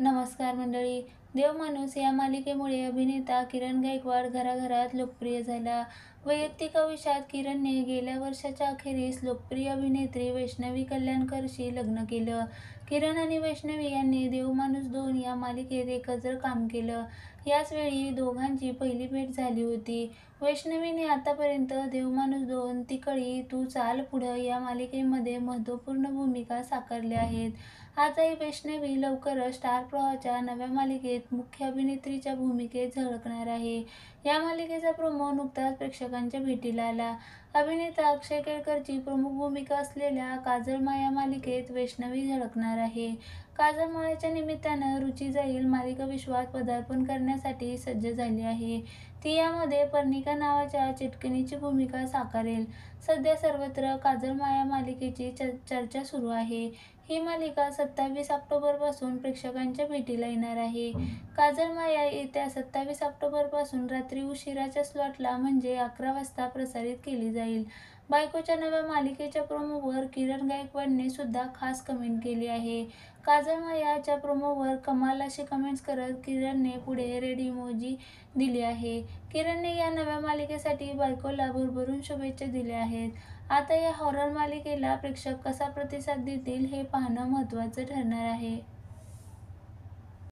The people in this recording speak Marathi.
नमस्कार मंडळी. देवमाणूस या मालिकेमुळे अभिनेता किरण गायकवाड घराघरात लोकप्रिय झाला. वैयक्तिक आयुष्यात किरणने गेल्या वर्षाच्या अखेरीस लोकप्रिय अभिनेत्री वैष्णवी कल्याणकरशी लग्न केलं. किरण आणि वैष्णवी यांनी देवमाणूस 2 या मालिकेत एकत्र काम केलं. याच वेळी दोघांची पहिली भेट झाली होती. वैष्णवीने आतापर्यंत देवमाणूस 2, ती कळी, तू चाल पुढं या मालिकेमध्ये महत्त्वपूर्ण भूमिका साकारल्या आहेत. आताही वैष्णवी लवकरच स्टार प्रवाहाच्या नव्या मालिकेत मुख्य अभिनेत्रीच्या भूमिकेत झळकणार आहे. या मालिकेचा प्रोमो नुकताच प्रेक्षकांच्या भेटीला आला. अभिनेता अक्षय केळकरची प्रमुख भूमिका असलेल्या काजळ माया मालिकेत वैष्णवी झळकणार आहे. काजळ मायाच्या निमित्तानं रुची जाईल मालिकाविश्वात पदार्पण करण्यासाठी सज्ज झाली आहे. ती यामध्ये पर्णिका नावाच्या चिटकिणीची भूमिका साकारेल. सध्या सर्वत्र काजळ माया मालिकेची चर्चा सुरू आहे. ही मालिका 27 ऑक्टोबरपासून प्रेक्षकांच्या भेटीला येणार आहे. काजळ माया येत्या 27 ऑक्टोबरपासून रात्री उशिराच्या स्लॉटला म्हणजे 11 वाजता प्रसारित केली जाईल. बायकोच्या नव्या मालिकेच्या प्रोमोवर किरण गायकवाडने सुद्धा खास कमेंट केली आहे. काजळ मायाच्या प्रोमोवर कमाल अशी कमेंट्स करत किरणने पुढे रेड इमोजी दिली आहे. किरणने या नव्या मालिकेसाठी बायकोला भरभरून शुभेच्छा दिल्या आहेत. आता या हॉरर मालिकेला प्रेक्षक कसा प्रतिसाद देतील हे पाहणं महत्त्वाचं ठरणार आहे.